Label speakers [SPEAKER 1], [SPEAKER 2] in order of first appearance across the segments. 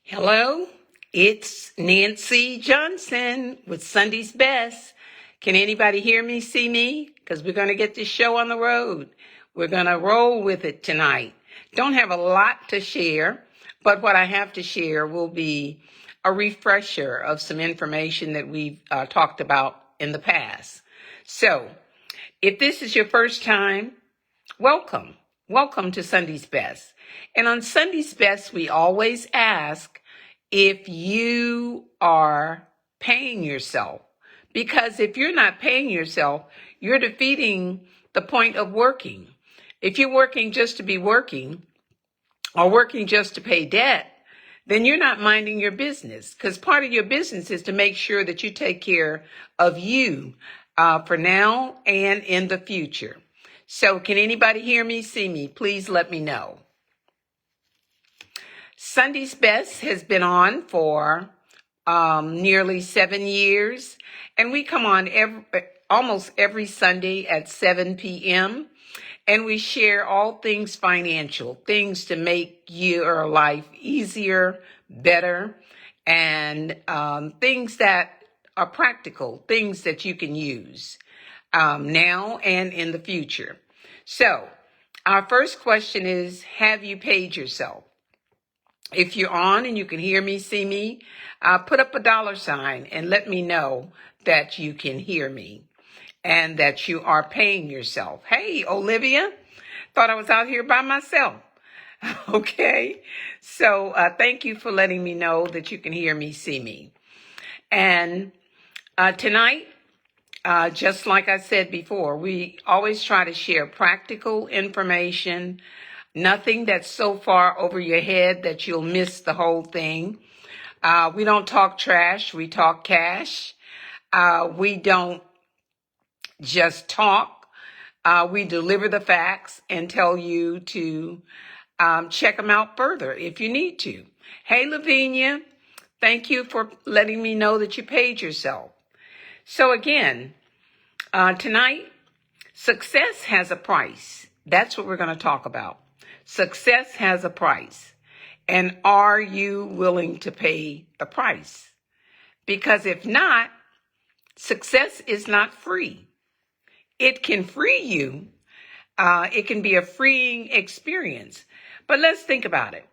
[SPEAKER 1] Hello, it's Nancy Johnson with Sunday's Best. Can anybody hear me, see me? Because we're going to get this show on the road. We're going to roll with it tonight. Don't have a lot to share, but what I have to share will be a refresher of some information that we've talked about in the past. So, if this is your first time, welcome. Welcome to Sunday's Best. And on Sunday's Best, we always ask if you are paying yourself. Because if you're not paying yourself, you're defeating the point of working. If you're working just to be working or working just to pay debt, then you're not minding your business, because part of your business is to make sure that you take care of you for now and in the future. So can anybody hear me, see me? Please let me know. Sunday's Best has been on for nearly 7 years, and we come on almost every Sunday at 7 p.m., and we share all things financial, things to make your life easier, better, and things that are practical, things that you can use now and in the future. So our first question is, have you paid yourself? If you're on and you can hear me, see me, put up a $ and let me know that you can hear me and that you are paying yourself. Hey, Olivia, thought I was out here by myself. Okay, so thank you for letting me know that you can hear me, see me. And tonight, just like I said before, we always try to share practical information, nothing that's so far over your head that you'll miss the whole thing. We don't talk trash, we talk cash. We don't just talk. We deliver the facts and tell you to check them out further if you need to. Hey, Lavinia, thank you for letting me know that you paid yourself. So again, tonight, success has a price. That's what we're going to talk about. Success has a price. And are you willing to pay the price? Because if not, success is not free. It can free you. It can be a freeing experience. But let's think about it.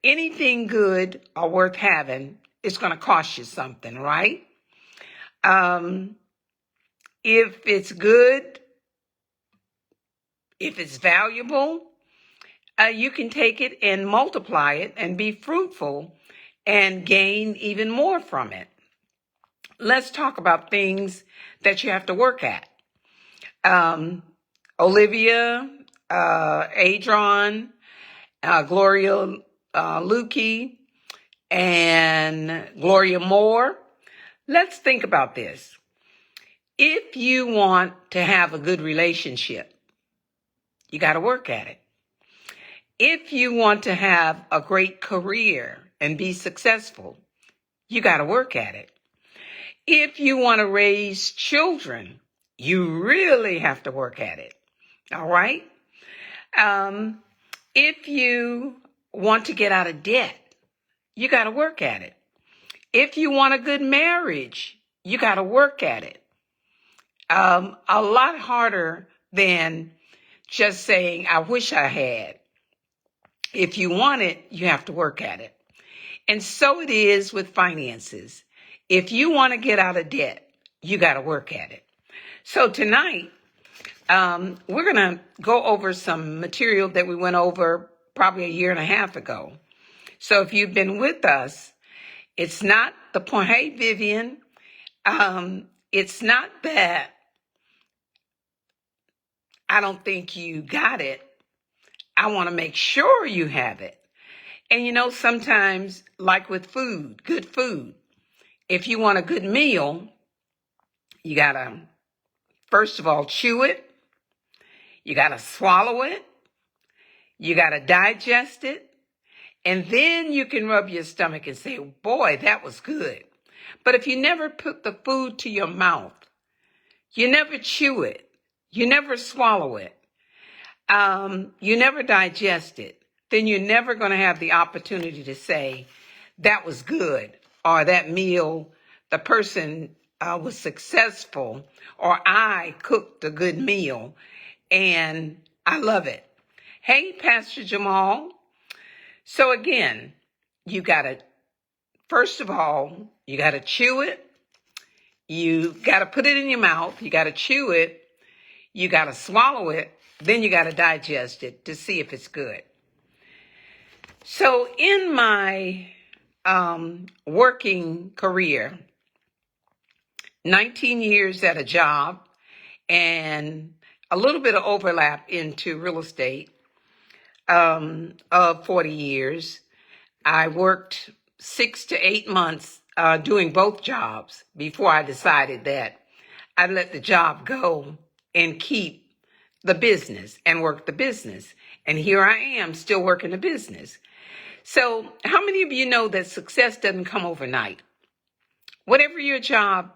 [SPEAKER 1] Anything good or worth having is going to cost you something, right? If it's good, if it's valuable, you can take it and multiply it and be fruitful and gain even more from it. Let's talk about things that you have to work at. Olivia, Adron, Gloria Lukey, and Gloria Moore. Let's think about this. If you want to have a good relationship, you got to work at it. If you want to have a great career and be successful, you got to work at it. If you want to raise children, you really have to work at it. All right? If you want to get out of debt, you got to work at it. If you want a good marriage, you got to work at it. A lot harder than just saying, I wish I had. If you want it, you have to work at it. And so it is with finances. If you want to get out of debt, you got to work at it. So tonight, we're going to go over some material that we went over probably 1.5 years ago. So if you've been with us, it's not the point. Hey, Vivian, it's not that I don't think you got it. I want to make sure you have it. And you know, sometimes, like with food, good food, if you want a good meal, you got to, first of all, chew it. You got to swallow it. You got to digest it. And then you can rub your stomach and say, boy, that was good. But if you never put the food to your mouth, you never chew it, you never swallow it, you never digest it, then you're never going to have the opportunity to say that was good, or that meal, the person was successful, or I cooked a good meal and I love it. Hey, Pastor Jamal. So again, you got to, first of all, you got to chew it. You got to put it in your mouth. You got to chew it. You got to swallow it. Then you got to digest it to see if it's good. So in my working career, 19 years at a job and a little bit of overlap into real estate of 40 years. I worked 6 to 8 months doing both jobs before I decided that I'd let the job go and keep the business and work the business. And here I am still working the business. So how many of you know that success doesn't come overnight? Whatever your job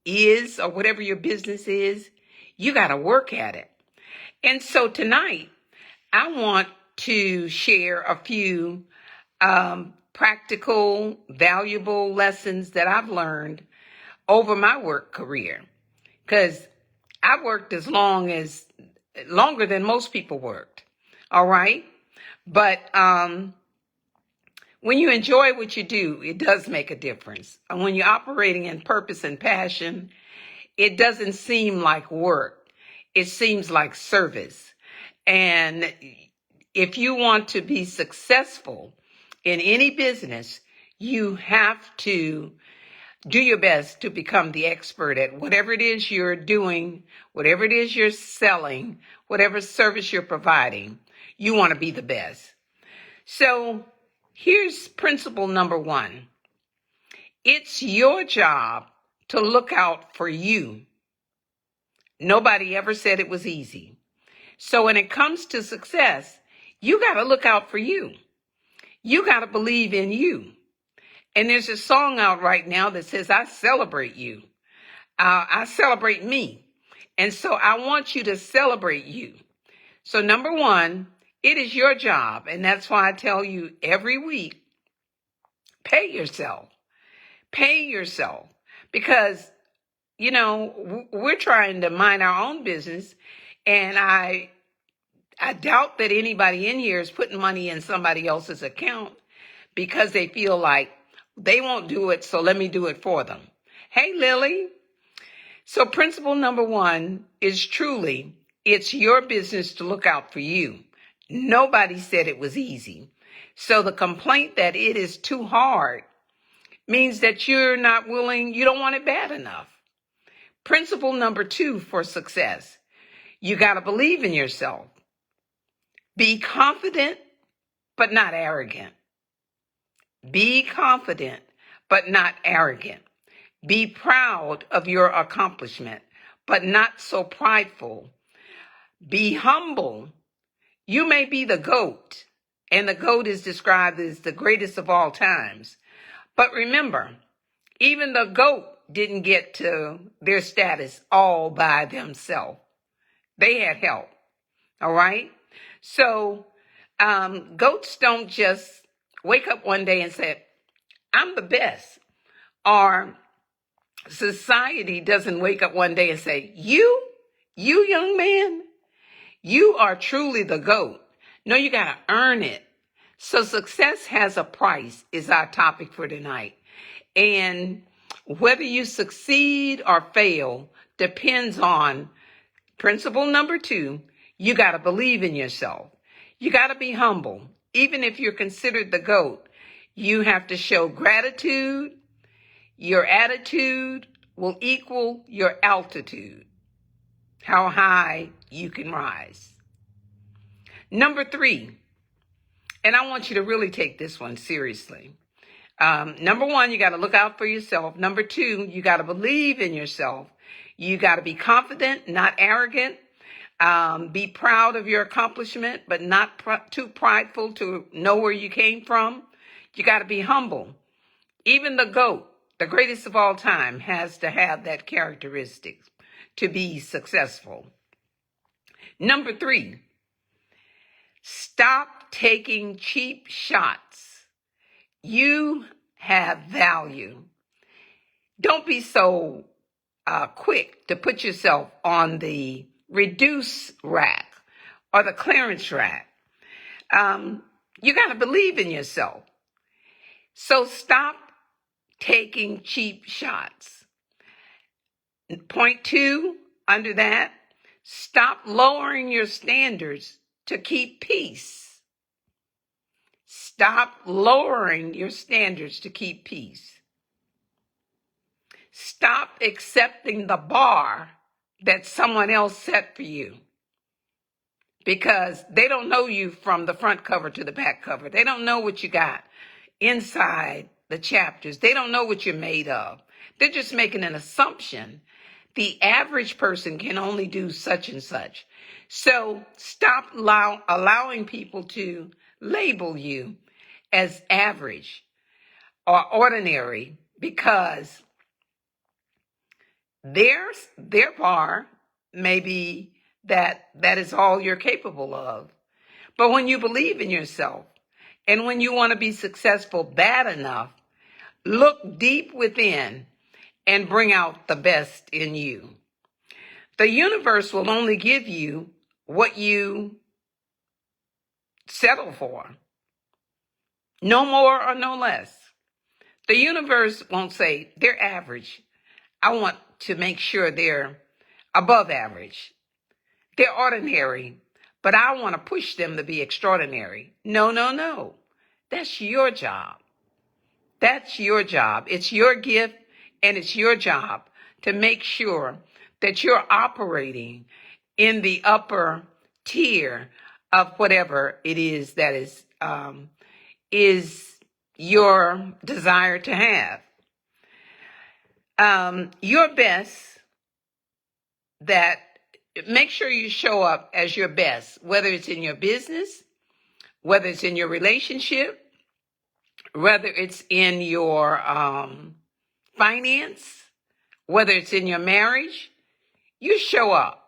[SPEAKER 1] is or whatever your business is, you got to work at it. And so tonight, I want to share a few practical, valuable lessons that I've learned over my work career. Because I worked longer than most people worked. All right. But when you enjoy what you do, it does make a difference. And when you're operating in purpose and passion, it doesn't seem like work. It seems like service. And if you want to be successful in any business, you have to do your best to become the expert at whatever it is you're doing, whatever it is you're selling, whatever service you're providing. You want to be the best. So here's principle number 1. It's your job to look out for you. Nobody ever said it was easy. So when it comes to success, you got to look out for you. You got to believe in you. And there's a song out right now that says, I celebrate you. I celebrate me. And so I want you to celebrate you. So number 1, it is your job. And that's why I tell you every week, pay yourself. Pay yourself. Because, you know, we're trying to mind our own business. And I doubt that anybody in here is putting money in somebody else's account because they feel like they won't do it, so let me do it for them. Hey, Lily. So principle number 1 is truly, it's your business to look out for you. Nobody said it was easy. So the complaint that it is too hard means that you're not willing, you don't want it bad enough. Principle number 2 for success, you got to believe in yourself. Be confident, but not arrogant. Be confident, but not arrogant. Be proud of your accomplishment, but not so prideful. Be humble. You may be the GOAT, and the GOAT is described as the greatest of all times. But remember, even the GOAT didn't get to their status all by themselves. They had help, all right? So GOATs don't just wake up one day and say, I'm the best. Or society doesn't wake up one day and say, you young man, you are truly the GOAT. No, you got to earn it. So success has a price is our topic for tonight. And whether you succeed or fail depends on principle number 2. You got to believe in yourself. You got to be humble. Even if you're considered the GOAT, you have to show gratitude. Your attitude will equal your altitude, how high you can rise. Number 3, and I want you to really take this one seriously. Number 1, you got to look out for yourself. Number 2, you got to believe in yourself. You got to be confident, not arrogant. Be proud of your accomplishment, but not too prideful to know where you came from. You got to be humble. Even the GOAT, the greatest of all time, has to have that characteristic to be successful. Number 3, stop taking cheap shots. You have value. Don't be so quick to put yourself on the reduce rack or the clearance rack. You got to believe in yourself. So stop taking cheap shots. Point 2, under that, stop lowering your standards to keep peace. Stop lowering your standards to keep peace. Stop accepting the bar that someone else set for you, because they don't know you from the front cover to the back cover. They don't know what you got inside the chapters. They don't know what you're made of. They're just making an assumption. The average person can only do such and such. So stop allowing people to label you as average or ordinary, because their bar may be that is all you're capable of. But when you believe in yourself and when you want to be successful bad enough, look deep within and bring out the best in you. The universe will only give you what you settle for. No more or no less. The universe won't say they're average. I want to make sure they're above average. They're ordinary, but I want to push them to be extraordinary. No, no, no. That's your job. That's your job. It's your gift, and it's your job to make sure that you're operating in the upper tier of whatever it is that is your desire to have. Your best, that make sure you show up as your best, whether it's in your business, whether it's in your relationship, whether it's in your finance, whether it's in your marriage. You show up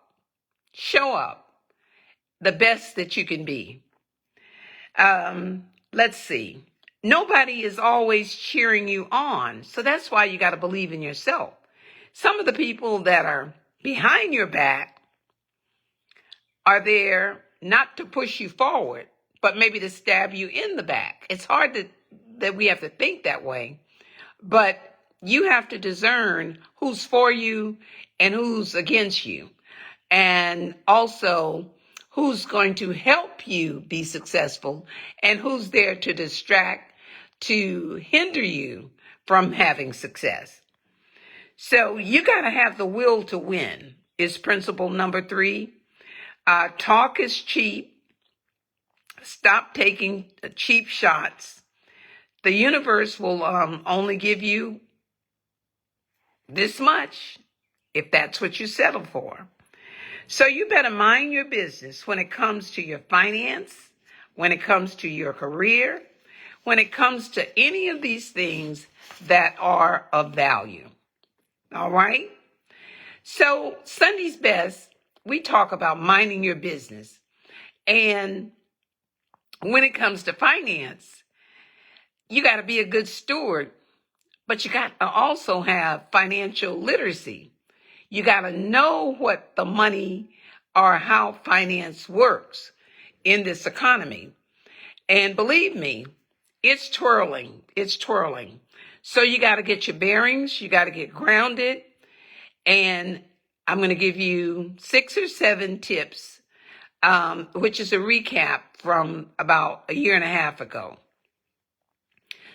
[SPEAKER 1] the best that you can be. Let's see. Nobody is always cheering you on. So that's why you got to believe in yourself. Some of the people that are behind your back are there not to push you forward, but maybe to stab you in the back. It's hard that we have to think that way, but you have to discern who's for you and who's against you, and also who's going to help you be successful and who's there to distract, to hinder you from having success. So you got to have the will to win is principle number 3. Talk is cheap. Stop taking cheap shots. The universe will only give you this much if that's what you settle for. So you better mind your business when it comes to your finance, when it comes to your career, when it comes to any of these things that are of value. All right? So Sunday's Best, we talk about minding your business. And when it comes to finance, you got to be a good steward, but you got to also have financial literacy. You got to know what the money or how finance works in this economy. And believe me, it's twirling. It's twirling. So you got to get your bearings. You got to get grounded. And I'm going to give you 6 or 7 tips, which is a recap from about a year and a half ago.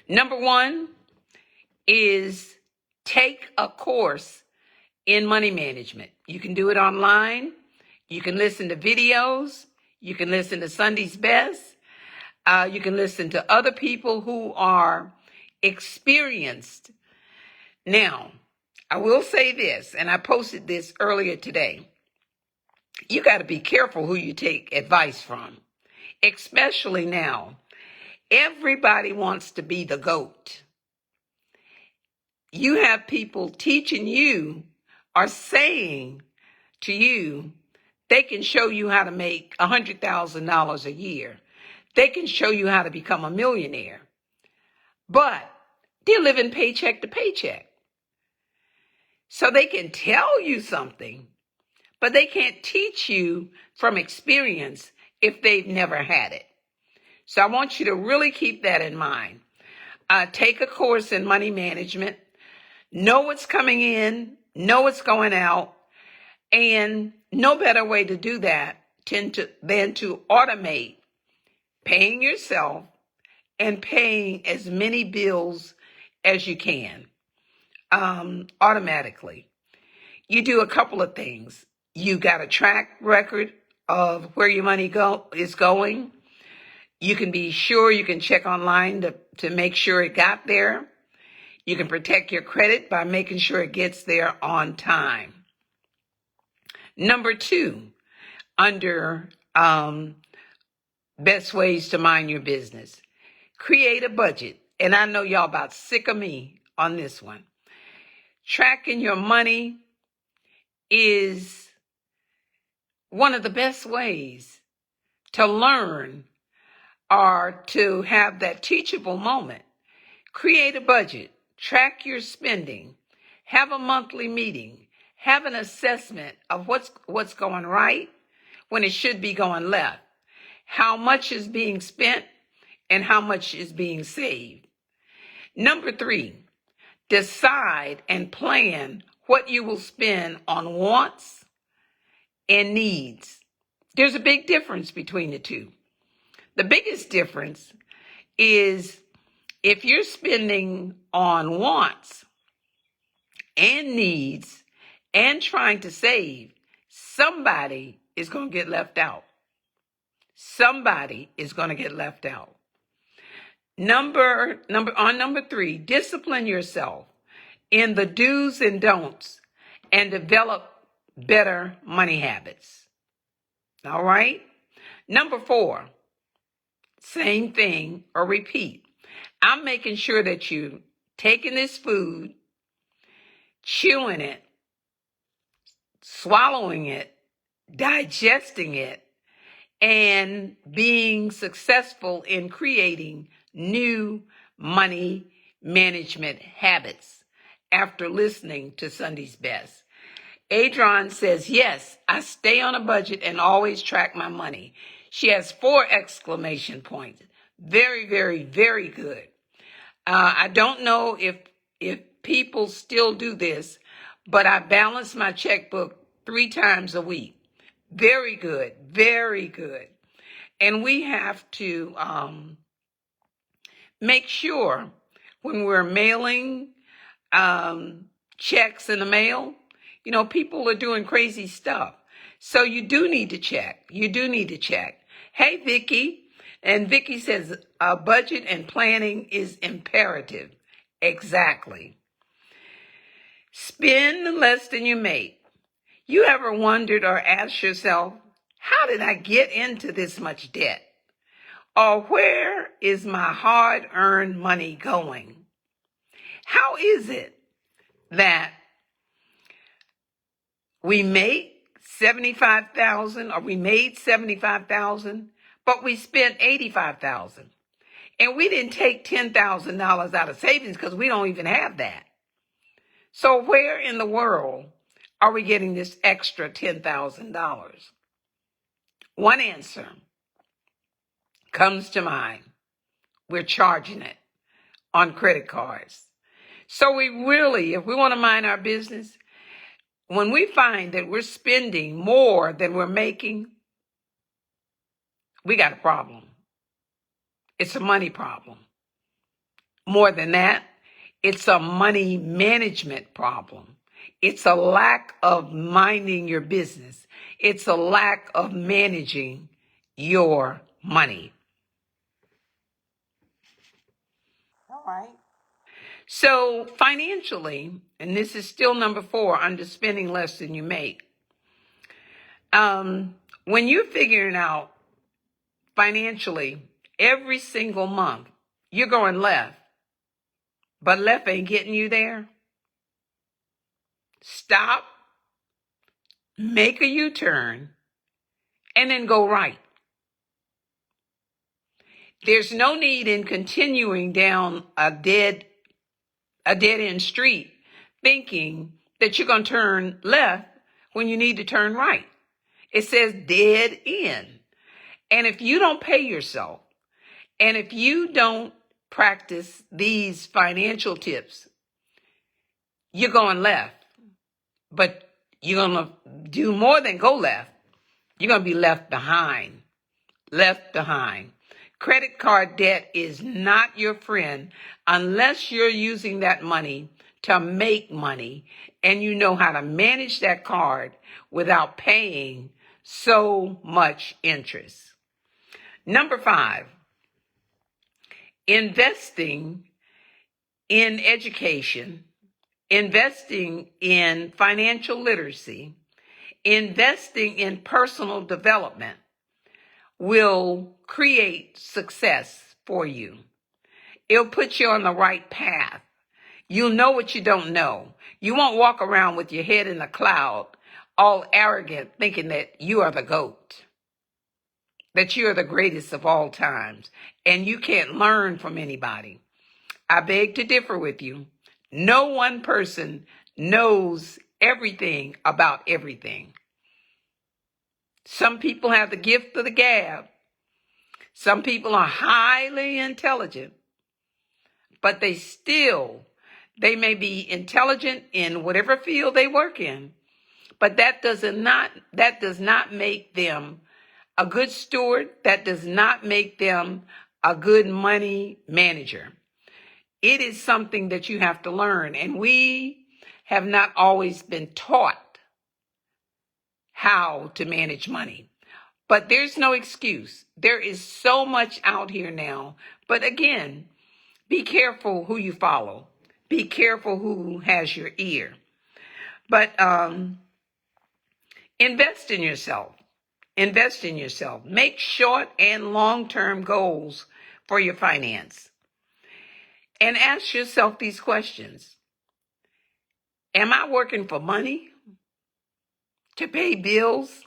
[SPEAKER 1] Number 1 is take a course in money management. You can do it online. You can listen to videos. You can listen to Sunday's Best. You can listen to other people who are experienced. Now, I will say this, and I posted this earlier today. You got to be careful who you take advice from, especially now. Everybody wants to be the GOAT. You have people teaching you or saying to you, they can show you how to make $100,000 a year. They can show you how to become a millionaire. But They're living paycheck to paycheck. So they can tell you something, but they can't teach you from experience if they've never had it. So I want you to really keep that in mind. Take a course in money management, know what's coming in, know what's going out, and no better way to do that than to automate paying yourself and paying as many bills as you can automatically. You do a couple of things. You got a track record of where your money is going. You can be sure, you can check online to make sure it got there. You can protect your credit by making sure it gets there on time. Number 2, under best ways to mind your business, create a budget. And I know y'all about sick of me on this one. Tracking your money is one of the best ways to learn or to have that teachable moment. Create a budget, track your spending, have a monthly meeting, have an assessment of what's going right when it should be going left, how much is being spent and how much is being saved. Number 3, decide and plan what you will spend on wants and needs. There's a big difference between the two. The biggest difference is if you're spending on wants and needs and trying to save, somebody is going to get left out. Somebody is going to get left out. Number 3, discipline yourself in the do's and don'ts and develop better money habits. All right? Number 4, same thing or repeat. I'm making sure that you're taking this food, chewing it, swallowing it, digesting it, and being successful in creating new money management habits after listening to Sunday's Best. Adron says, yes, I stay on a budget and always track my money. She has 4 exclamation points. Very, very, very good. I don't know if people still do this, but I balance my checkbook 3 times a week. Very good, very good. And we have to make sure when we're mailing checks in the mail, people are doing crazy stuff. So you do need to check. You do need to check. Hey, Vicky. And Vicky says, budget and planning is imperative. Exactly. Spend less than you make. You ever wondered or asked yourself, how did I get into this much debt? Or where is my hard-earned money going? How is it that we make $75,000 or we made $75,000, but we spent $85,000? And we didn't take $10,000 out of savings because we don't even have that. So where in the world are we getting this extra $10,000? One answer comes to mind. We're charging it on credit cards. So we really, if we want to mind our business, when we find that we're spending more than we're making, we got a problem. It's a money problem. More than that, it's a money management problem. It's a lack of minding your business. It's a lack of managing your money. All right. So financially, and this is still number 4 under spending less than you make. When you're figuring out financially every single month, you're going left, but left ain't getting you there. Stop, make a U-turn, and then go right. There's no need in continuing down a dead a dead-end street thinking that you're going to turn left when you need to turn right. It says dead end. And if you don't pay yourself, and if you don't practice these financial tips, you're going left. But you're going to do more than go left. You're going to be left behind. Left behind. Credit card debt is not your friend unless you're using that money to make money and you know how to manage that card without paying so much interest. Number 5, investing in education, investing in financial literacy, investing in personal development will create success for you. It'll put you on the right path. You'll know what you don't know. You won't walk around with your head in the cloud, all arrogant, thinking that you are the GOAT, that you are the greatest of all times, and you can't learn from anybody. I beg to differ with you. No one person knows everything about everything. Some people have the gift of the gab. Some people are highly intelligent, but they may be intelligent in whatever field they work in, but that does not make them a good steward. That does not make them a good money manager. It is something that you have to learn, and we have not always been taught how to manage money. But there's no excuse. There is so much out here now. But again, be careful who you follow. Be careful who has your ear. But invest in yourself. Invest in yourself. Make short and long-term goals for your finance. And ask yourself these questions. Am I working for money? To pay bills?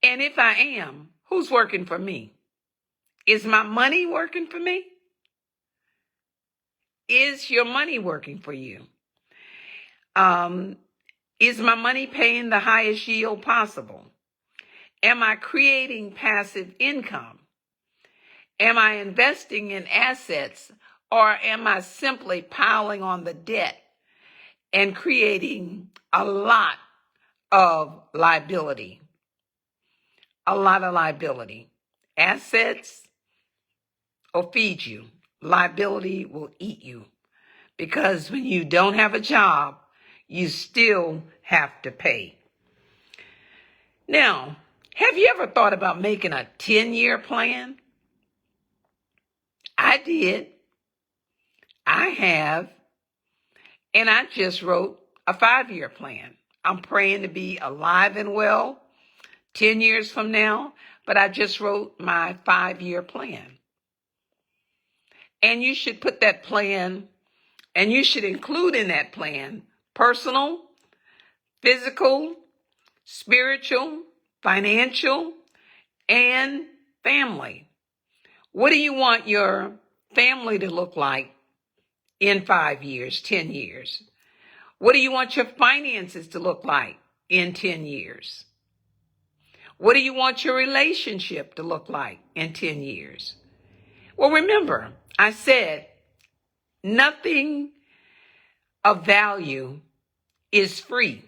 [SPEAKER 1] And if I am, who's working for me? Is my money working for me? Is your money working for you? Is my money paying the highest yield possible? Am I creating passive income? Am I investing in assets, or am I simply piling on the debt and creating a lot of liability? A lot of liability. Assets will feed you. Liability will eat you. Because when you don't have a job, you still have to pay. Now, have you ever thought about making a 10-year plan? I did. I have. And I just wrote a 5-year plan. I'm praying to be alive and well 10 years from now, but I just wrote my 5-year plan. And you should put that plan, and you should include in that plan personal, physical, spiritual, financial, and family. What do you want your family to look like in 5 years, 10 years? What do you want your finances to look like in 10 years? What do you want your relationship to look like in 10 years? Well, remember, I said nothing of value is free.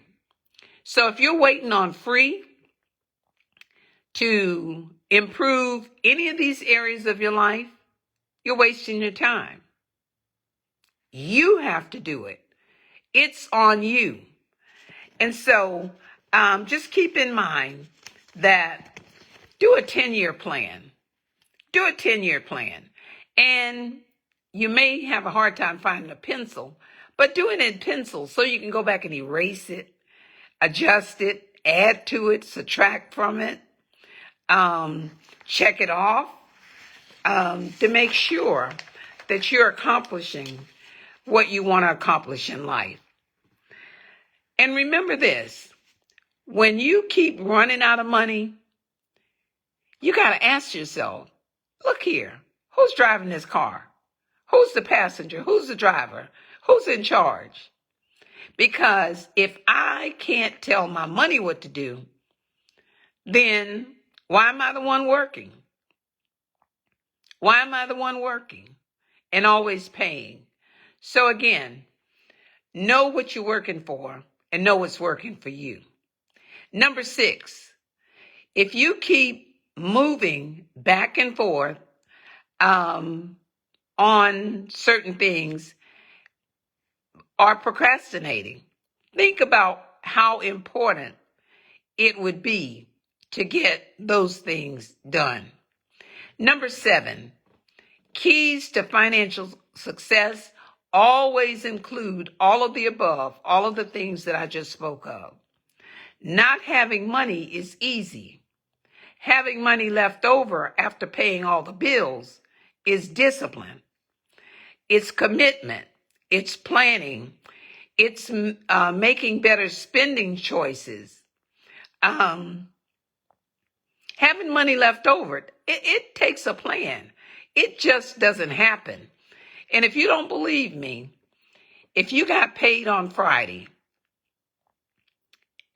[SPEAKER 1] So if you're waiting on free to improve any of these areas of your life, you're wasting your time. You have to do it. It's on you. And so just keep in mind that do a 10-year plan. Do a 10-year plan. And you may have a hard time finding a pencil, but do it in pencil so you can go back and erase it, adjust it, add to it, subtract from it, check it off to make sure that you're accomplishing what you want to accomplish in life. And remember this, when you keep running out of money, you got to ask yourself, look here, who's driving this car? Who's the passenger? Who's the driver? Who's in charge? Because if I can't tell my money what to do, then why am I the one working? Why am I the one working and always paying? So again, know what you're working for and know what's working for you. Number 6, if you keep moving back and forth on certain things or procrastinating, think about how important it would be to get those things done. Number 7, keys to financial success always include all of the above, all of the things that I just spoke of. Not having money is easy. Having money left over after paying all the bills is discipline. It's commitment. It's planning. It's making better spending choices. Having money left over, it takes a plan. It just doesn't happen. And if you don't believe me, if you got paid on Friday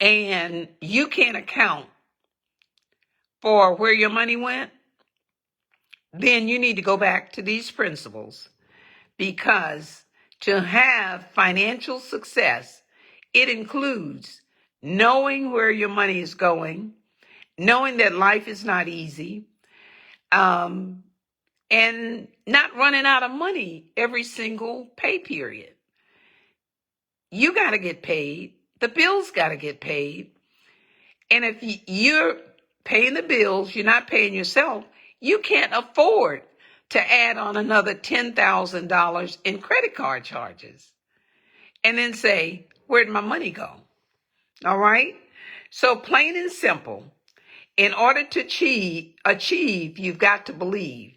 [SPEAKER 1] and you can't account for where your money went, then you need to go back to these principles, because to have financial success, it includes knowing where your money is going, knowing that life is not easy, and not running out of money every single pay period. You got to get paid. The bills got to get paid. And if you're paying the bills, you're not paying yourself, you can't afford to add on another $10,000 in credit card charges and then say, where'd my money go? All right? So plain and simple, in order to achieve, you've got to believe.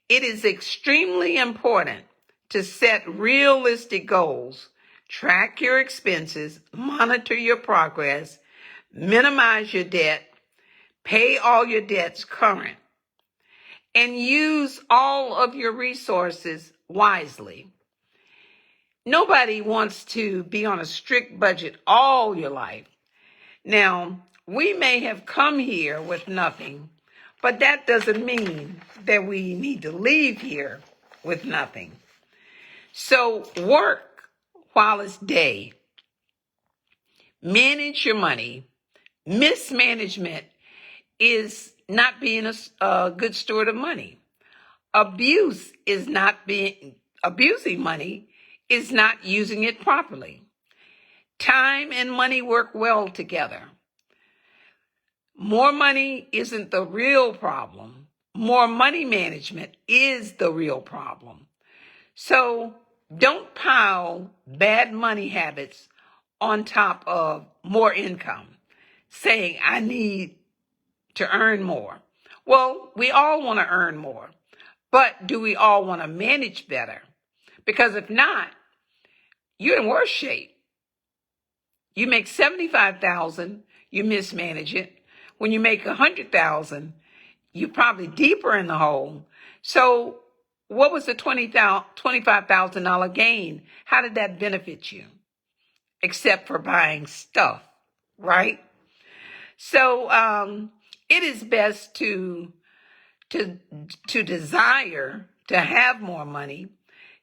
[SPEAKER 1] It is extremely important to set realistic goals, track your expenses, monitor your progress, minimize your debt, pay all your debts current, and use all of your resources wisely. Nobody wants to be on a strict budget all your life. Now, we may have come here with nothing, but that doesn't mean that we need to leave here with nothing. So work while it's day. Manage your money. Mismanagement is not being a good steward of money. Abusing money is not using it properly. Time and money work well together. More money isn't the real problem. More money management is the real problem. So don't pile bad money habits on top of more income, saying, I need to earn more. Well, we all want to earn more, but do we all want to manage better? Because if not, you're in worse shape. You make $75,000, you mismanage it. When you make $100,000, you're probably deeper in the hole. So what was the $25,000 gain? How did that benefit you? Except for buying stuff, right? So it is best to desire to have more money,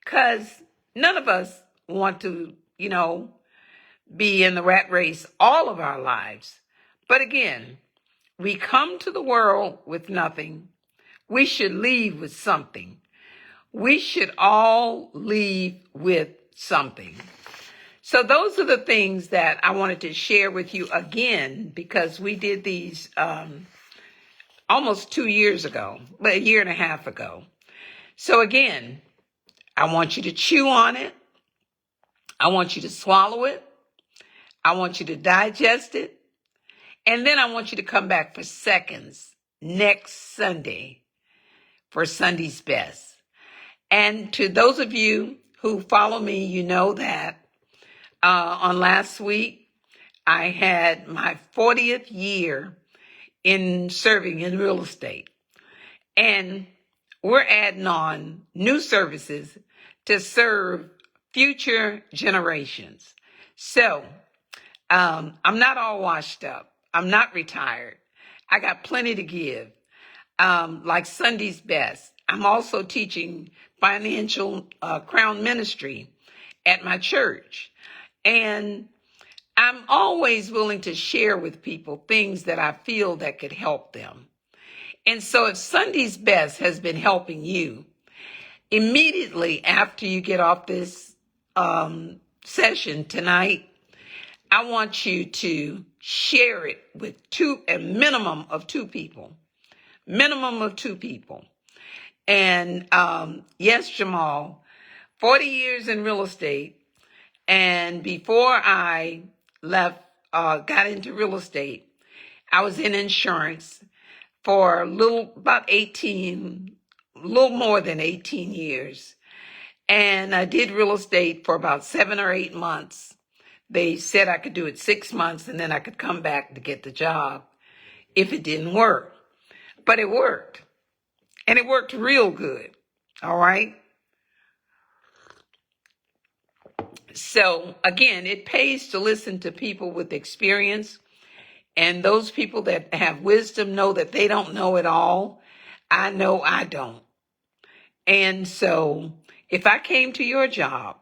[SPEAKER 1] because none of us want to, be in the rat race all of our lives. But again, we come to the world with nothing. We should leave with something. We should all leave with something. So those are the things that I wanted to share with you again, because we did these almost 2 years ago, but a year and a half ago. So again, I want you to chew on it. I want you to swallow it. I want you to digest it. And then I want you to come back for seconds next Sunday for Sunday's Best. And to those of you who follow me, you know that on last week, I had my 40th year in serving in real estate. And we're adding on new services to serve future generations. So I'm not all washed up. I'm not retired. I got plenty to give. Like Sunday's Best. I'm also teaching financial crown ministry at my church. And I'm always willing to share with people things that I feel that could help them. And so if Sunday's Best has been helping you, immediately after you get off this session tonight, I want you to share it with a minimum of two people. Minimum of two people. And yes, Jamal, 40 years in real estate. And before I got into real estate, I was in insurance for a little more than 18 years. And I did real estate for about 7 or 8 months. They said I could do it 6 months and then I could come back to get the job if it didn't work. But it worked. And it worked real good. All right. So again, it pays to listen to people with experience. And those people that have wisdom know that they don't know it all. I know I don't. And so if I came to your job,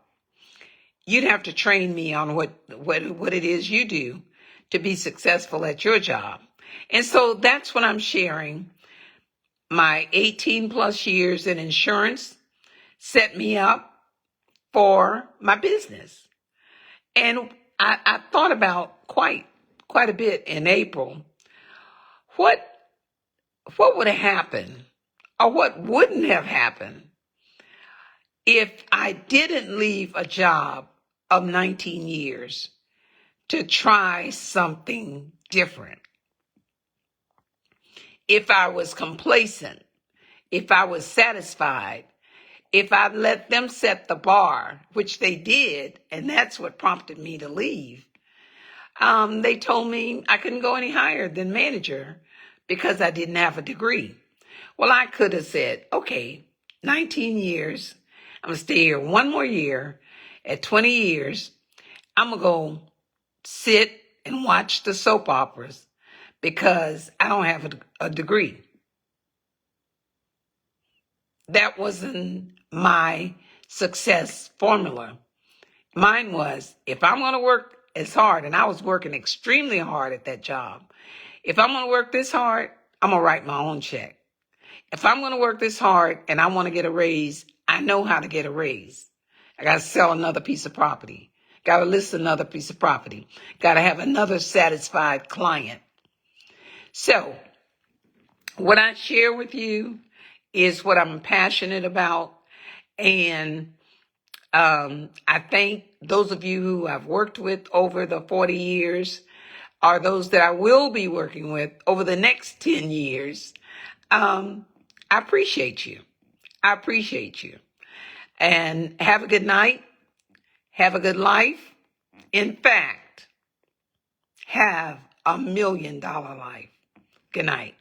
[SPEAKER 1] you'd have to train me on what it is you do to be successful at your job. And so that's what I'm sharing. My 18 plus years in insurance set me up for my business. And I thought about quite a bit in April. What would have happened, or what wouldn't have happened, if I didn't leave a job of 19 years to try something different? If I was complacent, if I was satisfied, if I let them set the bar, which they did, and that's what prompted me to leave. They told me I couldn't go any higher than manager because I didn't have a degree. Well, I could have said, okay, 19 years, I'm going to stay here one more year. At 20 years, I'm going to go sit and watch the soap operas because I don't have a degree. That wasn't my success formula. Mine was, if I'm going to work as hard, and I was working extremely hard at that job, if I'm going to work this hard, I'm going to write my own check. If I'm going to work this hard and I want to get a raise, I know how to get a raise. I got to sell another piece of property. Got to list another piece of property. Got to have another satisfied client. So what I share with you is what I'm passionate about. And I thank those of you who I've worked with over the 40 years, or those that I will be working with over the next 10 years. I appreciate you. I appreciate you. And have a good night. Have a good life. In fact, have $1 million life. Good night.